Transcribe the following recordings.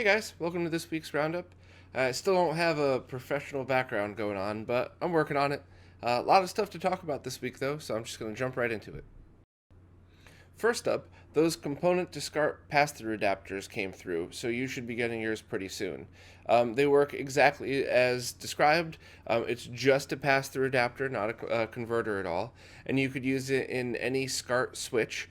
Hey guys, welcome to this week's Roundup. I still don't have a professional background going on, but I'm working on it. A lot of stuff to talk about this week though, so I'm just going to jump right into it. First up, those component to SCART pass-through adapters came through, so you should be getting yours pretty soon. They work exactly as described. It's just a pass-through adapter, not a converter at all, and you could use it in any SCART switch.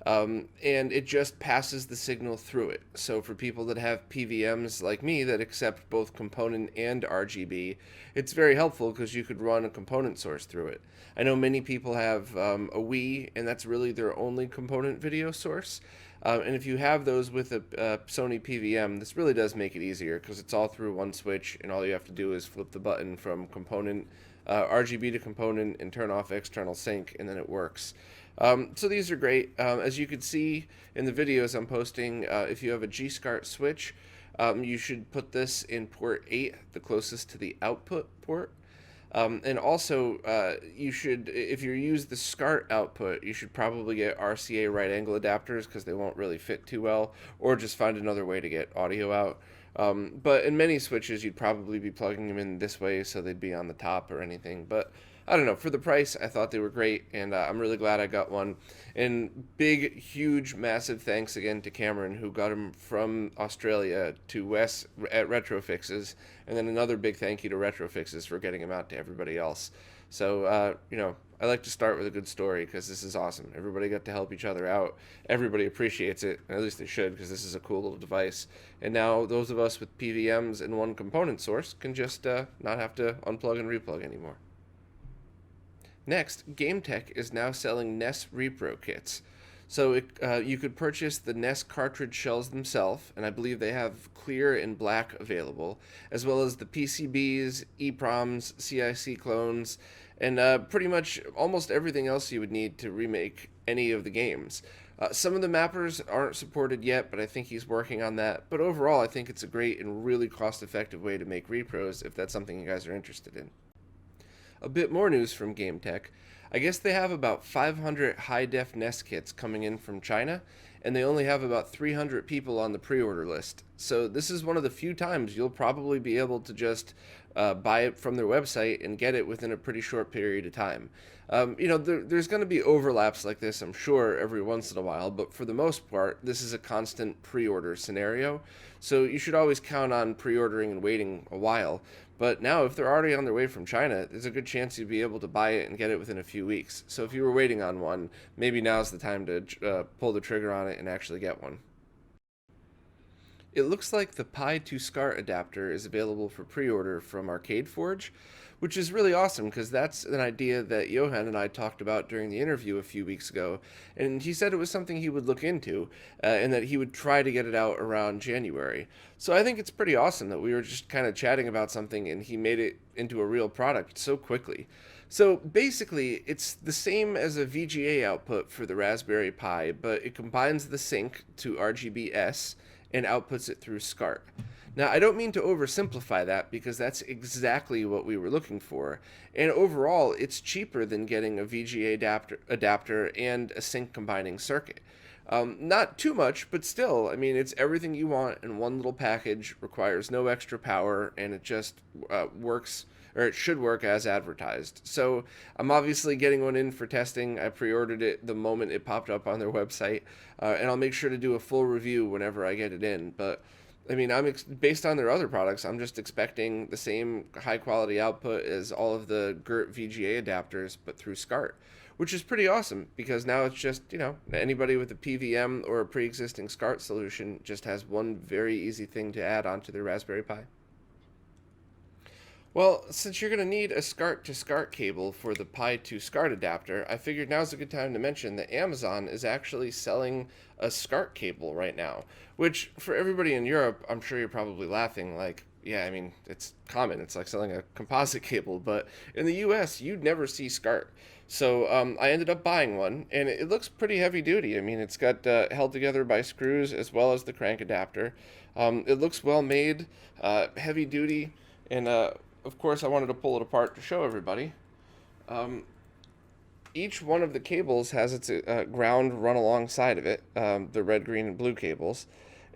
And it just passes the signal through it. So for people that have PVMs like me that accept both component and RGB, it's very helpful because you could run a component source through it. I know many people have a Wii, and that's really their only component video source. And if you have those with a Sony PVM, this really does make it easier because it's all through one switch, and all you have to do is flip the button from component RGB to component and turn off external sync, and then it works. So these are great. As you can see in the videos I'm posting, if you have a G-SCART switch, you should put this in port 8, the closest to the output port. And also, you should, if you use the SCART output, you should probably get RCA right angle adapters because they won't really fit too well, or just find another way to get audio out. But in many switches, you'd probably be plugging them in this way so they'd be on the top or anything. But I don't know. For the price, I thought they were great, and I'm really glad I got one. And big, huge, massive thanks again to Cameron, who got them from Australia to Wes at RetroFixes, and then another big thank you to RetroFixes for getting them out to everybody else. So, I like to start with a good story because this is awesome. Everybody got to help each other out. Everybody appreciates it, at least they should, because this is a cool little device. And now those of us with PVMs and one component source can just not have to unplug and replug anymore. Next, GameTech is now selling NES repro kits. So you could purchase the NES cartridge shells themselves, and I believe they have clear and black available, as well as the PCBs, EEPROMs, CIC clones, and pretty much almost everything else you would need to remake any of the games. Some of the mappers aren't supported yet, but I think he's working on that. But overall, I think it's a great and really cost-effective way to make repros if that's something you guys are interested in. A bit more news from GameTech. I guess they have about 500 high-def NES kits coming in from China, and they only have about 300 people on the pre-order list. So this is one of the few times you'll probably be able to just buy it from their website and get it within a pretty short period of time. There's going to be overlaps like this, I'm sure, every once in a while, but for the most part, this is a constant pre-order scenario. So you should always count on pre-ordering and waiting a while. But now, if they're already on their way from China, there's a good chance you'd be able to buy it and get it within a few weeks. So if you were waiting on one, maybe now's the time to pull the trigger on it and actually get one. It looks like the Pi to SCART adapter is available for pre-order from arcadeforge, which is really awesome because that's an idea that Johan and I talked about during the interview a few weeks ago, and he said it was something he would look into and that he would try to get it out around January. So I think it's pretty awesome that we were just kind of chatting about something and he made it into a real product so quickly. So basically, it's the same as a VGA output for the Raspberry Pi, but it combines the sync to RGBS and outputs it through SCART. Now, I don't mean to oversimplify that because that's exactly what we were looking for. And overall, it's cheaper than getting a VGA adapter and a sync combining circuit. Not too much, but still, I mean, it's everything you want in one little package, requires no extra power, and it just works, or it should work as advertised. So I'm obviously getting one in for testing. I pre-ordered it the moment it popped up on their website, and I'll make sure to do a full review whenever I get it in. But I mean, based on their other products, I'm just expecting the same high-quality output as all of the GERT VGA adapters, but through SCART, which is pretty awesome because now it's just, anybody with a PVM or a pre-existing SCART solution just has one very easy thing to add onto their Raspberry Pi. Well, since you're going to need a SCART to SCART cable for the Pi to SCART adapter, I figured now's a good time to mention that Amazon is actually selling a SCART cable right now, which for everybody in Europe, I'm sure you're probably laughing like, yeah, I mean, it's common. It's like selling a composite cable, but in the US, you'd never see SCART. So I ended up buying one, and it looks pretty heavy duty. I mean, it's got held together by screws as well as the crank adapter. It looks well made, heavy duty, and of course, I wanted to pull it apart to show everybody. Each one of the cables has its ground run alongside of it, the red, green, and blue cables.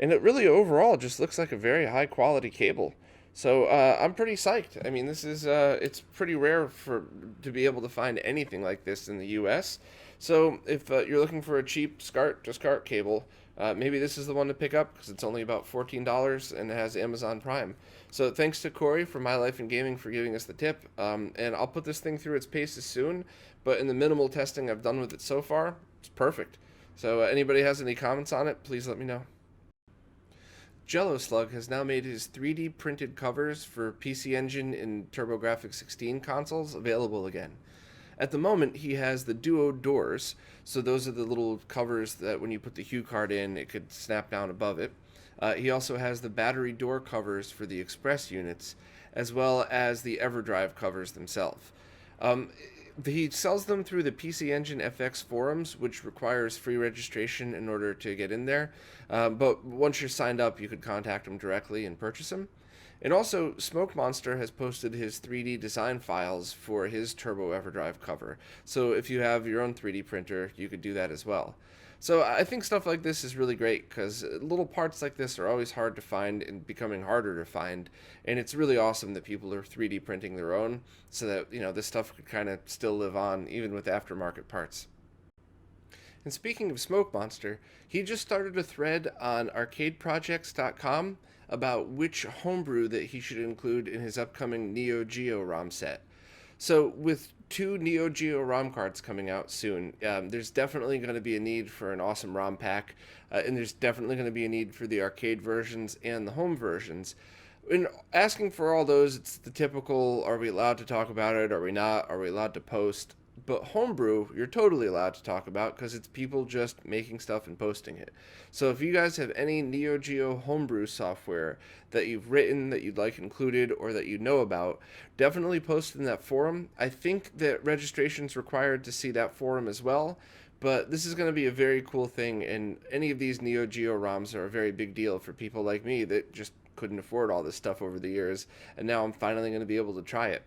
and it really overall just looks like a very high quality cable. So I'm pretty psyched. I mean, this is it's pretty rare to be able to find anything like this in the U.S. So if you're looking for a cheap SCART to SCART cable, maybe this is the one to pick up because it's only about $14 and it has Amazon Prime. So thanks to Corey from My Life in Gaming for giving us the tip. And I'll put this thing through its paces soon, but in the minimal testing I've done with it so far, it's perfect. So anybody has any comments on it, please let me know. Jelloslug has now made his 3D printed covers for PC Engine and TurboGrafx 16 consoles available again. At the moment, he has the Duo doors, so those are the little covers that when you put the Hue card in, it could snap down above it. He also has the battery door covers for the Express units, as well as the EverDrive covers themselves. He sells them through the PC Engine FX forums, which requires free registration in order to get in there. But once you're signed up, you could contact him directly and purchase them. And also, Smokemonster has posted his 3D design files for his Turbo EverDrive cover. So if you have your own 3D printer, you could do that as well. So I think stuff like this is really great because little parts like this are always hard to find and becoming harder to find. And it's really awesome that people are 3D printing their own so that, this stuff could kind of still live on even with aftermarket parts. And speaking of Smokemonster, he just started a thread on arcadeprojects.com about which homebrew that he should include in his upcoming Neo Geo ROM set. So with 2 Neo Geo ROM cards coming out soon, there's definitely going to be a need for an awesome ROM pack, and there's definitely going to be a need for the arcade versions and the home versions. In asking for all those, it's the typical, are we allowed to talk about it, are we not, are we allowed to post? But homebrew, you're totally allowed to talk about because it's people just making stuff and posting it. So if you guys have any Neo Geo homebrew software that you've written that you'd like included or that you know about, definitely post in that forum. I think that registration's required to see that forum as well, but this is going to be a very cool thing, and any of these Neo Geo ROMs are a very big deal for people like me that just couldn't afford all this stuff over the years, and now I'm finally going to be able to try it.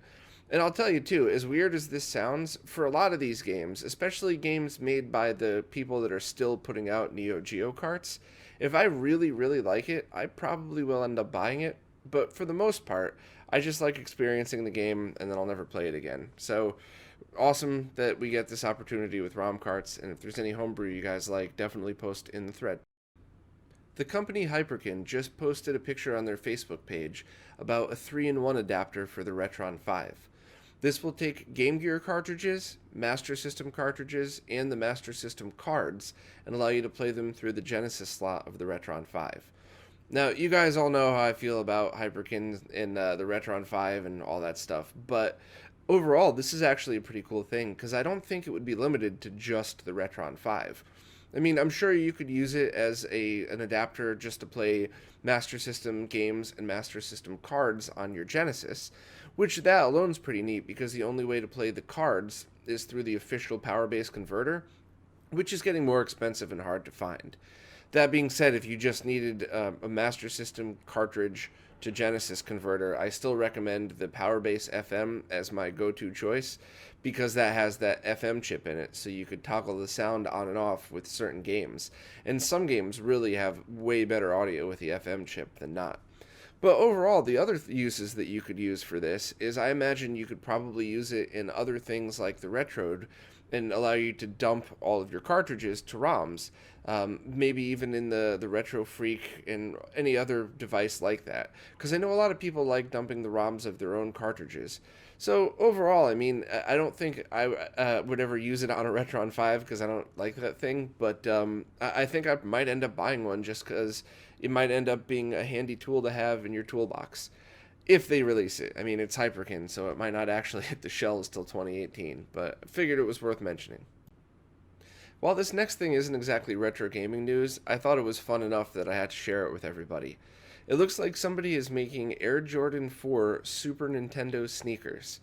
And I'll tell you too, as weird as this sounds, for a lot of these games, especially games made by the people that are still putting out Neo Geo carts, if I really, really like it, I probably will end up buying it. But for the most part, I just like experiencing the game and then I'll never play it again. So awesome that we get this opportunity with ROM carts, and if there's any homebrew you guys like, definitely post in the thread. The company Hyperkin just posted a picture on their Facebook page about a 3-in-1 adapter for the Retron 5. This will take Game Gear cartridges, Master System cartridges, and the Master System cards and allow you to play them through the Genesis slot of the Retron 5. Now, you guys all know how I feel about Hyperkin and the Retron 5 and all that stuff, but overall, this is actually a pretty cool thing because I don't think it would be limited to just the Retron 5. I mean, I'm sure you could use it as an adapter just to play Master System games and Master System cards on your Genesis, which that alone is pretty neat because the only way to play the cards is through the official power-based converter, which is getting more expensive and hard to find. That being said, if you just needed a Master System cartridge to Genesis converter, I still recommend the PowerBase FM as my go-to choice because that has that FM chip in it, so you could toggle the sound on and off with certain games. And some games really have way better audio with the FM chip than not. But overall, the other uses that you could use for this is I imagine you could probably use it in other things like the Retrode and allow you to dump all of your cartridges to ROMs, maybe even in the Retro Freak and any other device like that. Because I know a lot of people like dumping the ROMs of their own cartridges. So overall, I mean, I don't think I would ever use it on a Retron 5 because I don't like that thing, but I think I might end up buying one just because it might end up being a handy tool to have in your toolbox. If they release it. I mean, it's Hyperkin, so it might not actually hit the shelves till 2018, but I figured it was worth mentioning. While this next thing isn't exactly retro gaming news, I thought it was fun enough that I had to share it with everybody. It looks like somebody is making Air Jordan 4 Super Nintendo sneakers.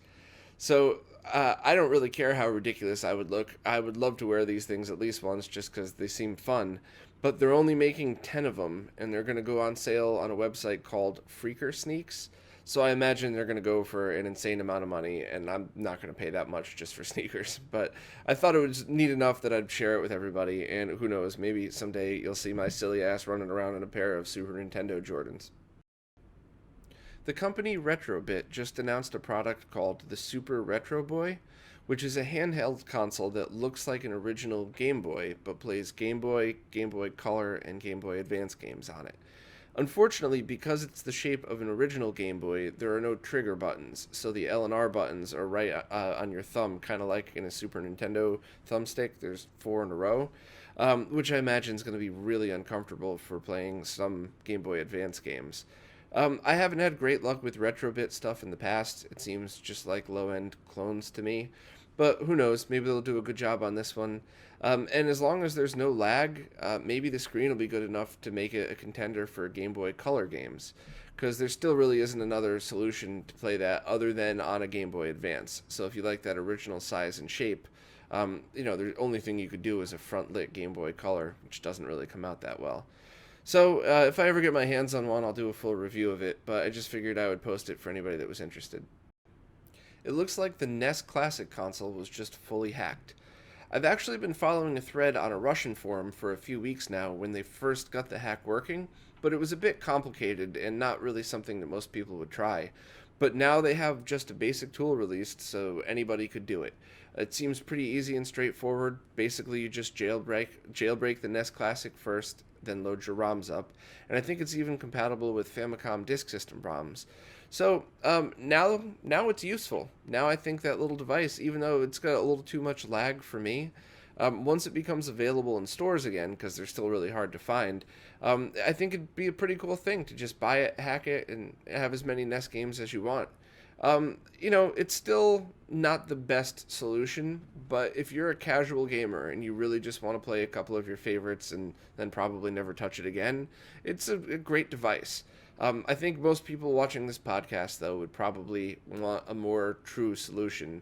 So, I don't really care how ridiculous I would look. I would love to wear these things at least once just because they seem fun. But they're only making 10 of them, and they're going to go on sale on a website called Freaker Sneaks. So I imagine they're going to go for an insane amount of money, and I'm not going to pay that much just for sneakers. But I thought it was neat enough that I'd share it with everybody, and who knows, maybe someday you'll see my silly ass running around in a pair of Super Nintendo Jordans. The company RetroBit just announced a product called the Super Retro Boy, which is a handheld console that looks like an original Game Boy, but plays Game Boy, Game Boy Color, and Game Boy Advance games on it. Unfortunately, because it's the shape of an original Game Boy, there are no trigger buttons, so the L and R buttons are right on your thumb, kind of like in a Super Nintendo thumbstick. There's four in a row, which I imagine is going to be really uncomfortable for playing some Game Boy Advance games. I haven't had great luck with retrobit stuff in the past. It seems just like low-end clones to me. But who knows? Maybe they'll do a good job on this one. And as long as there's no lag, maybe the screen will be good enough to make it a contender for Game Boy Color games. Because there still really isn't another solution to play that other than on a Game Boy Advance. So if you like that original size and shape, the only thing you could do is a front-lit Game Boy Color, which doesn't really come out that well. So, if I ever get my hands on one, I'll do a full review of it, but I just figured I would post it for anybody that was interested. It looks like the NES Classic console was just fully hacked. I've actually been following a thread on a Russian forum for a few weeks now when they first got the hack working, but it was a bit complicated and not really something that most people would try. But now they have just a basic tool released, so anybody could do it. It seems pretty easy and straightforward. Basically, you just jailbreak the NES Classic first, then load your ROMs up, and I think it's even compatible with Famicom Disk System ROMs. So now it's useful. Now I think that little device, even though it's got a little too much lag for me, once it becomes available in stores again, because they're still really hard to find, I think it'd be a pretty cool thing to just buy it, hack it, and have as many NES games as you want. It's still not the best solution, but if you're a casual gamer and you really just want to play a couple of your favorites and then probably never touch it again, it's a great device. I think most people watching this podcast, though, would probably want a more true solution,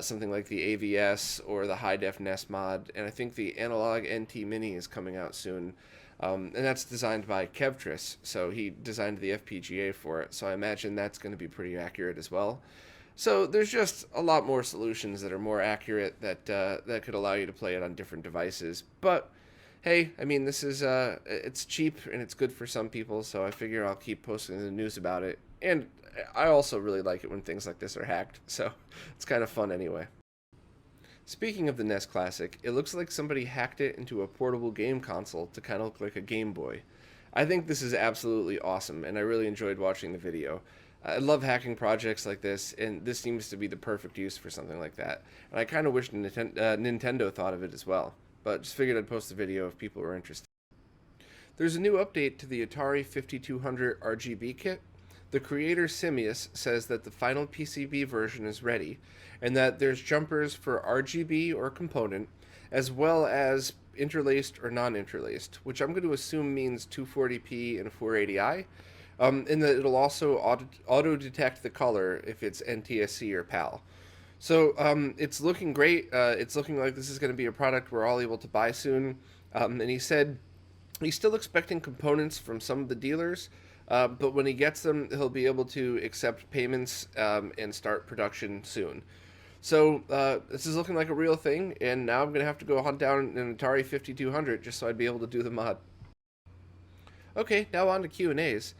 something like the AVS or the High Def NES mod, and I think the Analog NT Mini is coming out soon. And that's designed by Kevtris, so he designed the FPGA for it, so I imagine that's going to be pretty accurate as well. So there's just a lot more solutions that are more accurate that could allow you to play it on different devices. But hey, I mean, this is it's cheap and it's good for some people, so I figure I'll keep posting the news about it. And I also really like it when things like this are hacked, so it's kind of fun anyway. Speaking of the NES Classic, it looks like somebody hacked it into a portable game console to kind of look like a Game Boy. I think this is absolutely awesome, and I really enjoyed watching the video. I love hacking projects like this, and this seems to be the perfect use for something like that. And I kind of wish Nintendo thought of it as well, but just figured I'd post the video if people were interested. There's a new update to the Atari 5200 RGB kit. The creator Simius says that the final PCB version is ready, and that there's jumpers for RGB or component, as well as interlaced or non-interlaced, which I'm going to assume means 240p and 480i, and that it'll also auto-detect the color if it's NTSC or PAL. So it's looking great. It's looking like this is going to be a product we're all able to buy soon. And he said he's still expecting components from some of the dealers, but when he gets them, he'll be able to accept payments and start production soon. So this is looking like a real thing, and now I'm going to have to go hunt down an Atari 5200 just so I'd be able to do the mod. Okay, now on to Q&As.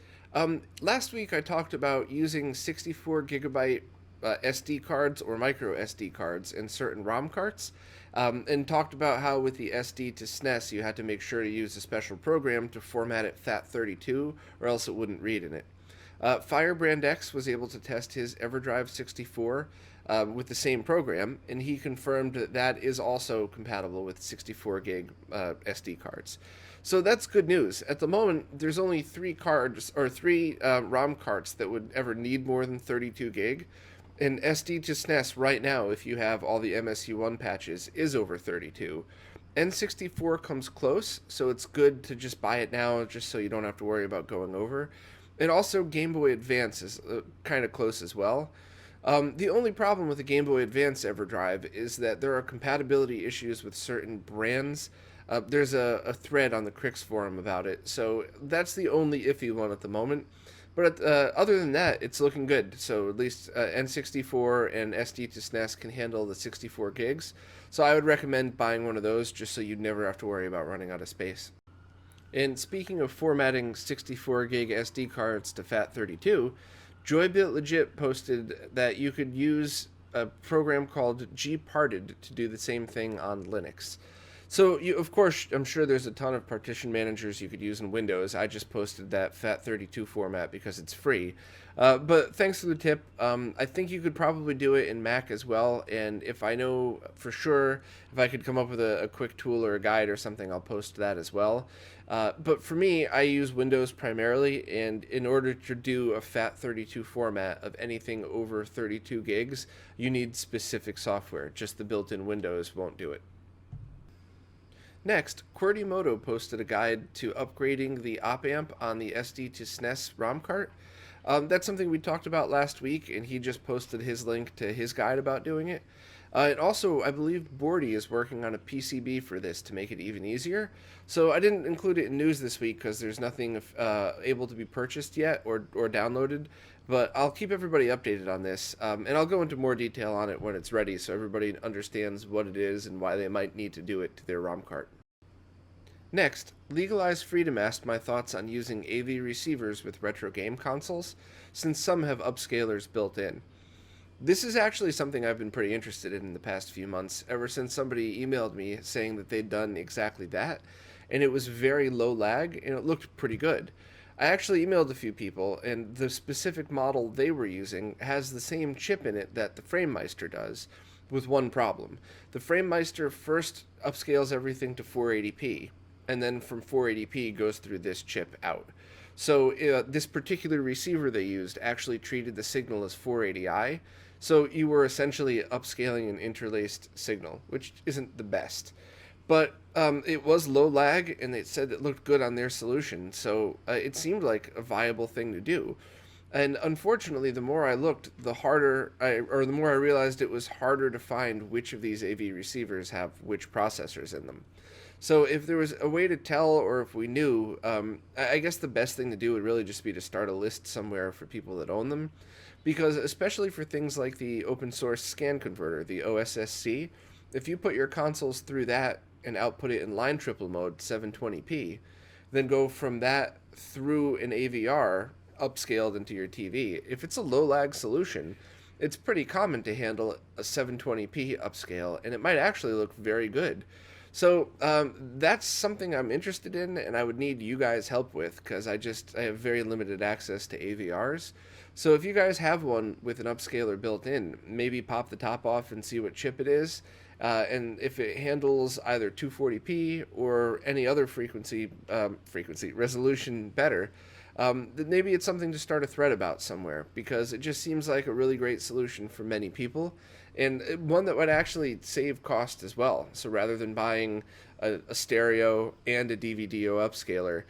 Last week I talked about using 64 gigabyte SD cards or micro SD cards in certain ROM carts, and talked about how with the SD to SNES you had to make sure to use a special program to format it FAT32 or else it wouldn't read in it. Firebrand X was able to test his EverDrive 64 with the same program, and he confirmed that that is also compatible with 64 gig SD cards. So that's good news. At the moment, there's only three ROM carts that would ever need more than 32 gig. And SD to SNES right now, if you have all the MSU1 patches, is over 32. N64 comes close, so it's good to just buy it now just so you don't have to worry about going over. And also Game Boy Advance is kind of close as well. The only problem with the Game Boy Advance EverDrive is that there are compatibility issues with certain brands. There's a thread on the Crix forum about it, so that's the only iffy one at the moment. But other than that, it's looking good. So at least N64 and SD to SNES can handle the 64 gigs. So I would recommend buying one of those just so you'd never have to worry about running out of space. And speaking of formatting 64 gig SD cards to FAT32, Joybit Legit posted that you could use a program called gparted to do the same thing on Linux. So, of course, I'm sure there's a ton of partition managers you could use in Windows. I just posted that FAT32 format because it's free. But thanks for the tip. I think you could probably do it in Mac as well. And if I know for sure, if I could come up with a quick tool or a guide or something, I'll post that as well. But for me, I use Windows primarily. And in order to do a FAT32 format of anything over 32 gigs, you need specific software. Just the built-in Windows won't do it. Next, QWERTYMOTO posted a guide to upgrading the op-amp on the SD to SNES ROM cart. That's something we talked about last week, and he just posted his link to his guide about doing it. And also, I believe Bordy is working on a PCB for this to make it even easier. So I didn't include it in news this week because there's nothing able to be purchased yet or downloaded. But I'll keep everybody updated on this, and I'll go into more detail on it when it's ready so everybody understands what it is and why they might need to do it to their ROM cart. Next, Legalized Freedom asked my thoughts on using AV receivers with retro game consoles, since some have upscalers built in. This is actually something I've been pretty interested in the past few months, ever since somebody emailed me saying that they'd done exactly that, and it was very low lag, and it looked pretty good. I actually emailed a few people, and the specific model they were using has the same chip in it that the FrameMeister does, with one problem. The FrameMeister first upscales everything to 480p, and then from 480p goes through this chip out. So this particular receiver they used actually treated the signal as 480i, so you were essentially upscaling an interlaced signal, which isn't the best. But it was low lag, and it said it looked good on their solution, so it seemed like a viable thing to do. And unfortunately, the more I looked, the more I realized it was harder to find which of these AV receivers have which processors in them. So if there was a way to tell, or if we knew, I guess the best thing to do would really just be to start a list somewhere for people that own them. Because especially for things like the open source scan converter, the OSSC, if you put your consoles through that and output it in line triple mode, 720p, then go from that through an AVR upscaled into your TV. If it's a low lag solution, it's pretty common to handle a 720p upscale, and it might actually look very good. So that's something I'm interested in, and I would need you guys' help with, because I have very limited access to AVRs. So if you guys have one with an upscaler built in, maybe pop the top off and see what chip it is. And if it handles either 240p or any other frequency resolution better, then maybe it's something to start a thread about somewhere, because it just seems like a really great solution for many people, and one that would actually save cost as well. So rather than buying a stereo and a DVDO upscaler,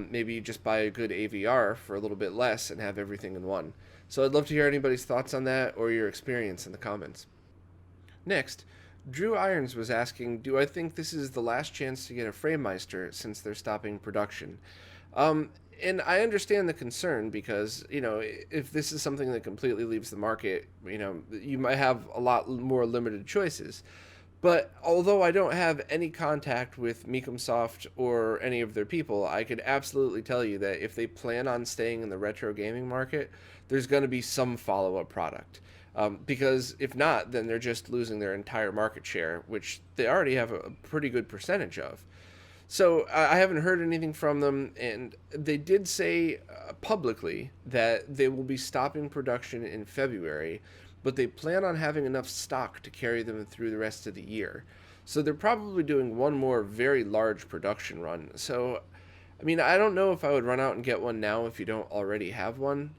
maybe you just buy a good AVR for a little bit less and have everything in one. So I'd love to hear anybody's thoughts on that or your experience in the comments. Next, Drew Irons was asking, do I think this is the last chance to get a FrameMeister since they're stopping production? And I understand the concern, because, if this is something that completely leaves the market, you might have a lot more limited choices. But although I don't have any contact with Mecumsoft or any of their people, I could absolutely tell you that if they plan on staying in the retro gaming market, there's going to be some follow-up product. Because if not, then they're just losing their entire market share, which they already have a pretty good percentage of. So I haven't heard anything from them, and they did say publicly that they will be stopping production in February, but they plan on having enough stock to carry them through the rest of the year. So they're probably doing one more very large production run. So, I don't know if I would run out and get one now if you don't already have one.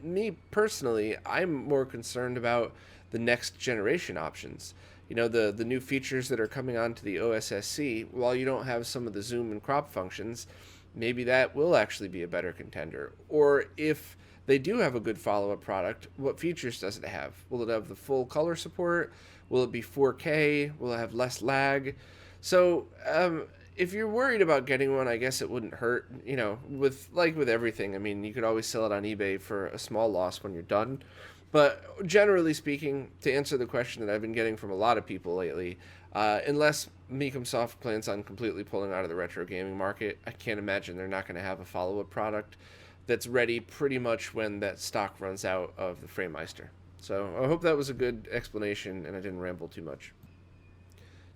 Me personally, I'm more concerned about the next generation options. The new features that are coming onto the OSSC, while you don't have some of the zoom and crop functions, maybe that will actually be a better contender. Or if they do have a good follow-up product, what features does it have? Will it have the full color support? Will it be 4K? Will it have less lag? So if you're worried about getting one, I guess it wouldn't hurt. You know, with everything, I mean, you could always sell it on eBay for a small loss when you're done. But generally speaking, to answer the question that I've been getting from a lot of people lately, unless Microsoft plans on completely pulling out of the retro gaming market, I can't imagine they're not going to have a follow-up product that's ready pretty much when that stock runs out of the Framemeister. So I hope that was a good explanation and I didn't ramble too much.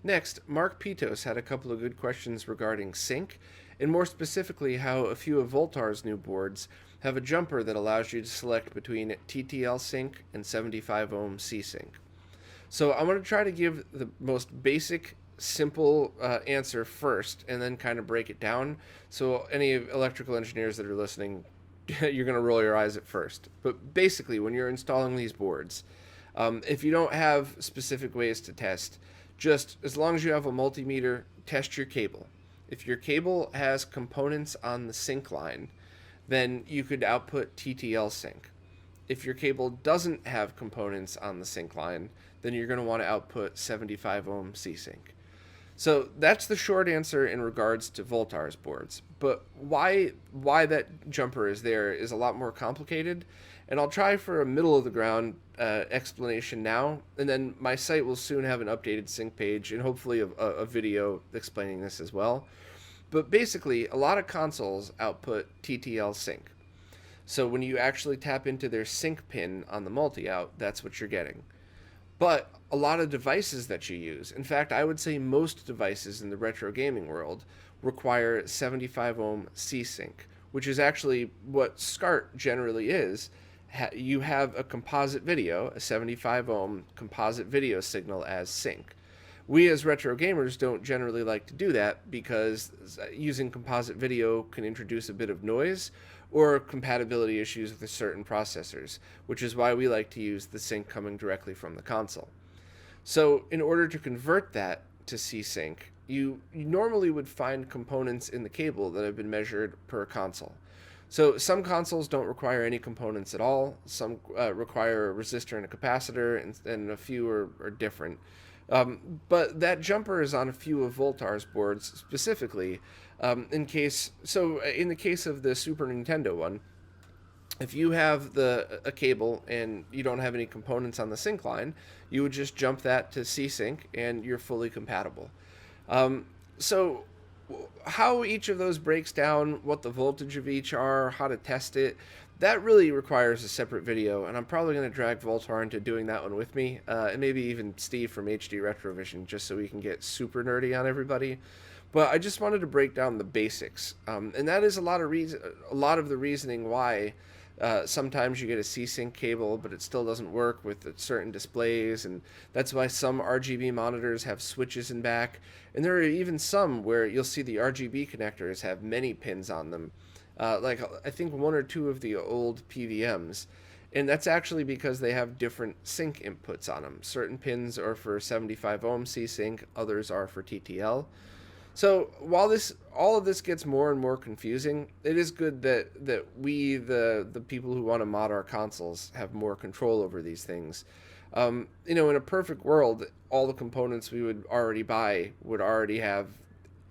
Next, Mark Pitos had a couple of good questions regarding sync, and more specifically how a few of Voltar's new boards have a jumper that allows you to select between TTL sync and 75 ohm C sync. So I'm going to try to give the most basic, simple answer first, and then kind of break it down. So any electrical engineers that are listening, you're going to roll your eyes at first. But basically, when you're installing these boards, if you don't have specific ways to test, just as long as you have a multimeter, test your cable. If your cable has components on the sync line, then you could output TTL sync. If your cable doesn't have components on the sync line, then you're going to want to output 75 ohm C sync. So that's the short answer in regards to Voltar's boards. But why that jumper is there is a lot more complicated, and I'll try for a middle of the ground explanation now, and then my site will soon have an updated sync page and hopefully a video explaining this as well. But basically, a lot of consoles output TTL sync. So when you actually tap into their sync pin on the multi-out, that's what you're getting. But a lot of devices that you use, in fact, I would say most devices in the retro gaming world require 75 ohm C sync, which is actually what SCART generally is. You have a composite video, a 75 ohm composite video signal as sync. We as retro gamers don't generally like to do that because using composite video can introduce a bit of noise or compatibility issues with certain processors, which is why we like to use the sync coming directly from the console. So in order to convert that to C-Sync, you normally would find components in the cable that have been measured per console. So some consoles don't require any components at all, some require a resistor and a capacitor, and a few are different. But that jumper is on a few of Voltar's boards specifically, in the case of the Super Nintendo one, if you have a cable and you don't have any components on the sync line, you would just jump that to C-Sync and you're fully compatible. So how each of those breaks down, what the voltage of each are, how to test it, that really requires a separate video, and I'm probably going to drag Voltar into doing that one with me, and maybe even Steve from HD Retrovision, just so we can get super nerdy on everybody. But I just wanted to break down the basics, and that is a lot of the reasoning why sometimes you get a C-Sync cable, but it still doesn't work with certain displays, and that's why some RGB monitors have switches in back, and there are even some where you'll see the RGB connectors have many pins on them. Like I think one or two of the old PVMs, and that's actually because they have different sync inputs on them. Certain pins are for 75 ohm C sync, others are for TTL. So while all of this gets more and more confusing, it is good that we, the people who want to mod our consoles, have more control over these things. In a perfect world, all the components we would already buy would already have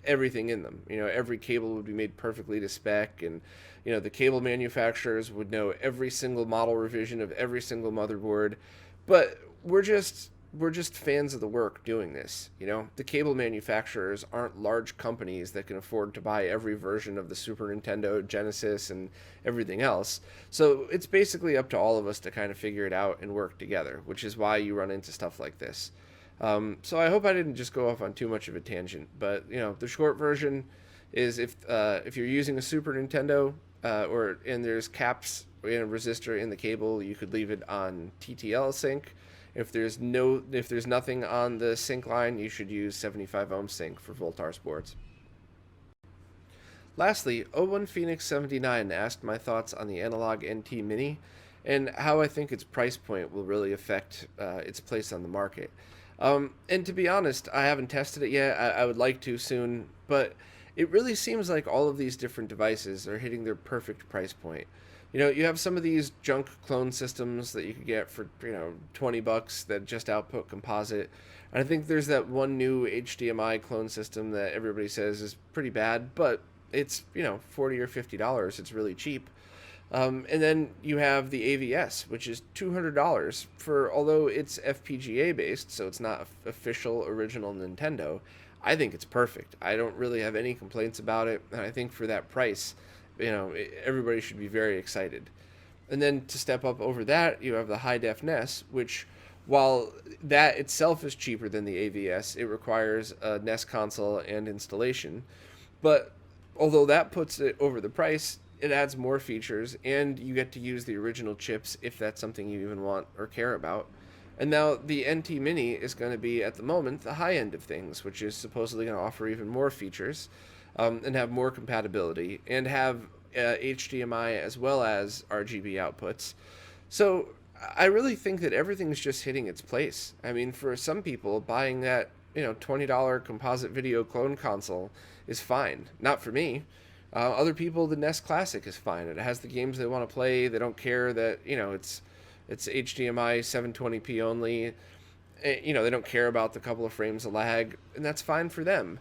everything in them. Every cable would be made perfectly to spec, and the cable manufacturers would know every single model revision of every single motherboard. But we're just fans of the work doing this. The cable manufacturers aren't large companies that can afford to buy every version of the Super Nintendo, Genesis, and everything else. So it's basically up to all of us to kind of figure it out and work together, which is why you run into stuff like this. So I hope I didn't just go off on too much of a tangent, but the short version is if you're using a Super Nintendo and there's caps and a resistor in the cable, you could leave it on TTL sync. If there's nothing on the sync line, you should use 75 ohm sync for Voltar's boards. Lastly, O1 Phoenix 79 asked my thoughts on the Analog NT Mini and how I think its price point will really affect its place on the market. And to be honest, I haven't tested it yet. I would like to soon, but it really seems like all of these different devices are hitting their perfect price point. You have some of these junk clone systems that you could get for, $20 that just output composite. And I think there's that one new HDMI clone system that everybody says is pretty bad, but it's, $40 or $50. It's really cheap. And then you have the AVS, which is $200 for, although it's FPGA based, so it's not official original Nintendo. I think it's perfect. I don't really have any complaints about it, and I think for that price, everybody should be very excited. And then to step up over that, you have the high def NES, which, while that itself is cheaper than the AVS, it requires a NES console and installation. But although that puts it over the price, it adds more features, and you get to use the original chips if that's something you even want or care about. And now the NT Mini is going to be, at the moment, the high end of things, which is supposedly going to offer even more features, and have more compatibility, and have HDMI as well as RGB outputs. So I really think that everything's just hitting its place. I mean, for some people, buying that $20 composite video clone console is fine. Not for me. Other people, the NES Classic is fine. It has the games they want to play. They don't care that it's HDMI 720p only. They don't care about the couple of frames of lag, and that's fine for them.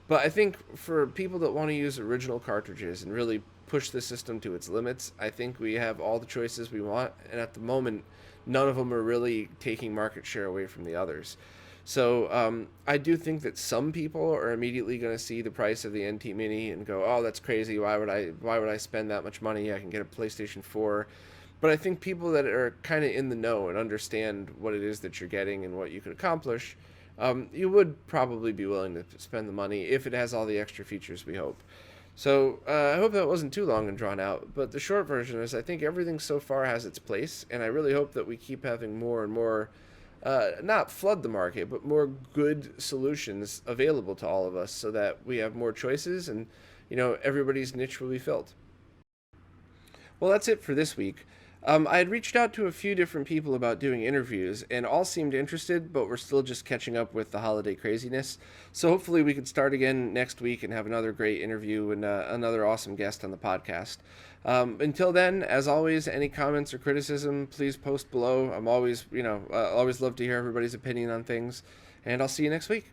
But I think for people that want to use original cartridges and really push the system to its limits, I think we have all the choices we want, and at the moment, none of them are really taking market share away from the others. So I do think that some people are immediately going to see the price of the NT Mini and go, "Oh, that's crazy! Why would I spend that much money? I can get a PlayStation 4." But I think people that are kind of in the know and understand what it is that you're getting and what you can accomplish, you would probably be willing to spend the money if it has all the extra features we hope. So I hope that wasn't too long and drawn out. But the short version is, I think everything so far has its place, and I really hope that we keep having more and more. Not flood the market, but more good solutions available to all of us so that we have more choices and, everybody's niche will be filled. Well, that's it for this week. I had reached out to a few different people about doing interviews, and all seemed interested, but we're still just catching up with the holiday craziness. So hopefully we can start again next week and have another great interview and another awesome guest on the podcast. Until then, as always, any comments or criticism, please post below. I'm always, always love to hear everybody's opinion on things, and I'll see you next week.